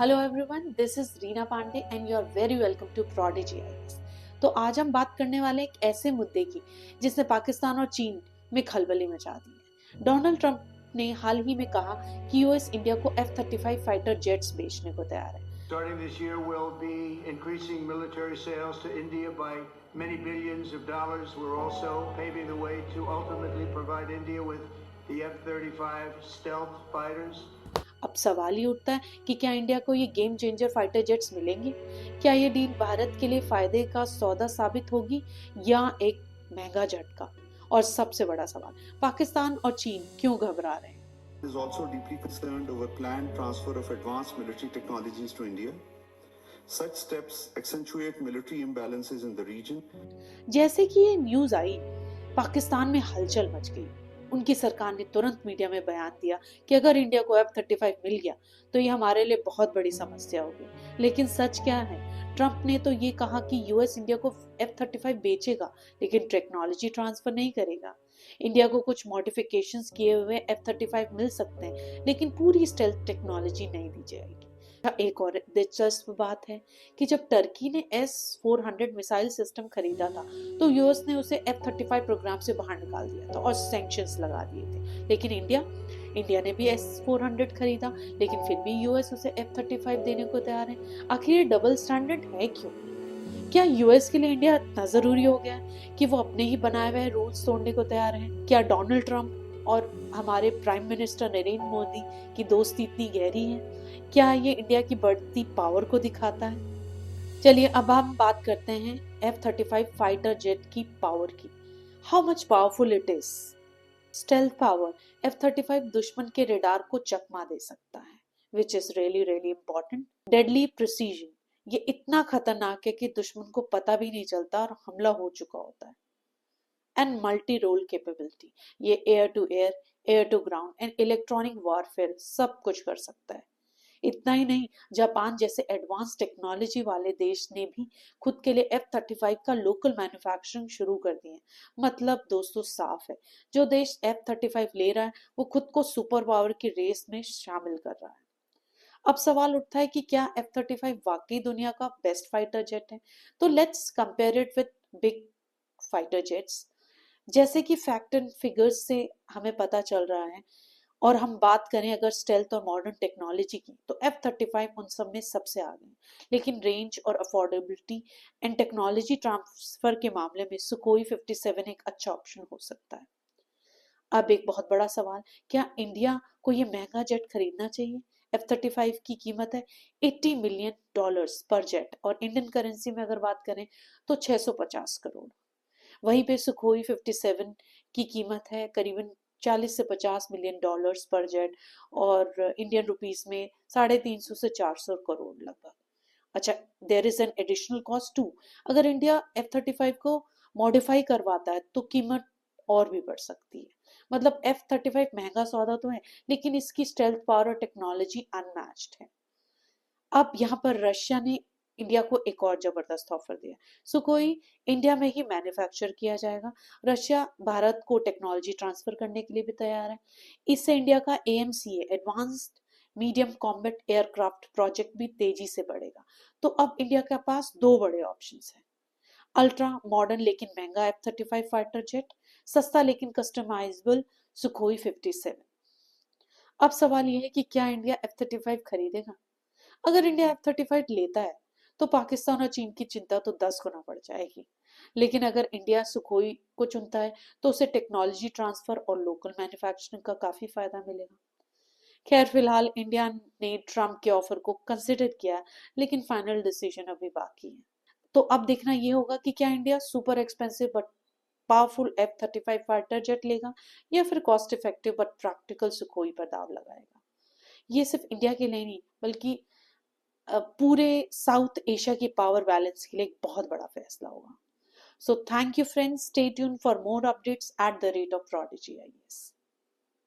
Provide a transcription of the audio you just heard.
Hello everyone, this is Reena Pandey and you are very welcome to Prodigy IAS. तो आज हम बात करने वाले एक ऐसे मुद्दे की जिसने पाकिस्तान और चीन में खलबली मचा दी है। डोनाल्ड ट्रंप ने हाल ही में कहा कि यूएस इंडिया को F-35 फाइटर जेट्स बेचने को तैयार है। Starting this year, we'll be increasing military sales to India by many billions of dollars. We're also paving the way to ultimately provide India with the F-35 stealth fighters. अब सवाल ही उठता है कि क्या इंडिया को ये गेम चेंजर फाइटर जेट्स मिलेंगे? क्या ये डील भारत के लिए फायदे का सौदा साबित होगी या एक महंगा झटका? और सबसे बड़ा सवाल, पाकिस्तान और चीन क्यों घबरा रहे हैं? Is also deeply concerned over planned transfer of advanced military technologies to India. Such steps accentuate military imbalances in the region. जैसे कि ये न्यूज आई, पाकिस्तान में हलचल मच गई। उनकी सरकार ने तुरंत मीडिया में बयान दिया कि अगर इंडिया को F-35 मिल गया तो ये हमारे लिए बहुत बड़ी समस्या होगी। लेकिन सच क्या है? ट्रंप ने तो ये कहा कि यूएस इंडिया को F-35 बेचेगा लेकिन टेक्नोलॉजी ट्रांसफर नहीं करेगा। इंडिया को कुछ मॉडिफिकेशंस किए हुए F-35 मिल सकते हैं लेकिन पूरी स्टेल्थ टेक्नोलॉजी नहीं दी जाएगी। एक और दिलचस्प बात है कि जब टर्की ने S-400 मिसाइल सिस्टम खरीदा था तो यूएस ने उसे F-35 प्रोग्राम से बाहर निकाल दिया था और सैंक्शंस लगा दिए थे। लेकिन इंडिया ने भी S-400 खरीदा, लेकिन फिर भी यूएस उसे F-35 देने को तैयार है। आखिर ये डबल स्टैंडर्ड है क्यों? क्या यूएस के लिए इंडिया इतना जरूरी हो गया है कि वो अपने ही बनाए हुए रूल्स तोड़ने को तैयार है? क्या डोनाल्ड ट्रंप और हमारे प्राइम मिनिस्टर नरेंद्र मोदी की दोस्ती इतनी गहरी है? क्या ये इंडिया की बढ़ती पावर को दिखाता है? चलिए अब हम बात करते हैं F-35 फाइटर जेट की पावर की। How much powerful it is? Stealth power. F-35 दुश्मन के रडार को चकमा दे सकता है, which is really really important. Deadly precision, ये इतना खतरनाक है कि दुश्मन को पता भी नहीं चलता और हमला हो चुका होता है। एंड मल्टी रोल कैपेबिलिटी, ये air to air, air to ground and electronic warfare सब कुछ कर सकता है। इतना ही नहीं, जापान जैसे एडवांस टेक्नोलॉजी वाले देश ने भी खुद के लिए F-35 का लोकल मैन्युफैक्चरिंग शुरू कर दी है। मतलब दोस्तों साफ है, जो देश F-35 ले रहा है वो खुद को सुपर पावर की रेस में शामिल कर रहा है। अब सवाल उठता है कि क्या F-35 वाकई दुनिया का बेस्ट फाइटर जेट है? तो let's compare it with big fighter jets. जैसे कि फैक्ट एंड फिगर्स से हमें पता चल रहा है, और हम बात करें अगर स्टेल्थ और मॉडर्न टेक्नोलॉजी की, तो F-35 उन सब में सबसे आगे है। लेकिन रेंज और अफोर्डेबिलिटी एंड टेक्नोलॉजी ट्रांसफर के मामले में सुखोई 57 एक अच्छा ऑप्शन हो सकता है। अब एक बहुत बड़ा सवाल, क्या इंडिया को ये महंगा जेट खरीदना चाहिए? F-35 की कीमत है $80 मिलियन पर जेट, और इंडियन करेंसी में अगर बात करें तो 650 करोड़। वहीं पे सुखोई 57 की कीमत है करीबन 40 से 50 मिलियन डॉलर्स पर जेट, और इंडियन रुपीस में 350 से 400 करोड़ लगभग। अच्छा, there is an additional cost too. अगर इंडिया F-35 को मॉडिफाई करवाता है तो कीमत और भी बढ़ सकती है। मतलब F-35 महंगा सौदा तो है, लेकिन इसकी स्टेल्थ पावर और टेक्नोलॉजी अनमैच्ड है। अब यहाँ पर रशिया ने इंडिया को एक और जबरदस्त ऑफर दिया। सुखोई इंडिया में ही मैन्युफैक्चर किया जाएगा। रशिया भारत को टेक्नोलॉजी ट्रांसफर करने के लिए भी तैयार है। इससे इंडिया का AMCA advanced medium combat aircraft project भी तेजी से बढ़ेगा। तो अब इंडिया के पास दो बड़े ऑप्शंस हैं, अल्ट्रा मॉडर्न लेकिन महंगा F-35 फाइटर जेट, सस्ता लेकिन कस्टमाइजेबल सुखोई 57। अब सवाल यह है कि क्या इंडिया F-35 खरीदेगा? अगर इंडिया F-35 लेता है तो पाकिस्तान और चीन की चिंता तो 10 गुना बढ़ जाएगी। लेकिन अगर इंडिया सुखोई को चुनता है तो उसे टेक्नोलॉजी ट्रांसफर और लोकल मैन्युफैक्चरिंग का काफी फायदा मिलेगा। खैर फिलहाल इंडिया ने ट्रम्प के ऑफर को कंसिडर किया, लेकिन फाइनल डिसीजन अभी बाकी है। तो अब देखना ये होगा कि क्या India super expensive but powerful F-35 fighter jet लेगा या फिर cost effective but practical Sukhoi पर दाव लगाएगा। ये सिर्फ इंडिया के लिए नहीं बल्कि पूरे साउथ एशिया की पावर बैलेंस के लिए एक बहुत बड़ा फैसला होगा। So thank you friends, stay tune for more updates at the rate of prodigy IAS.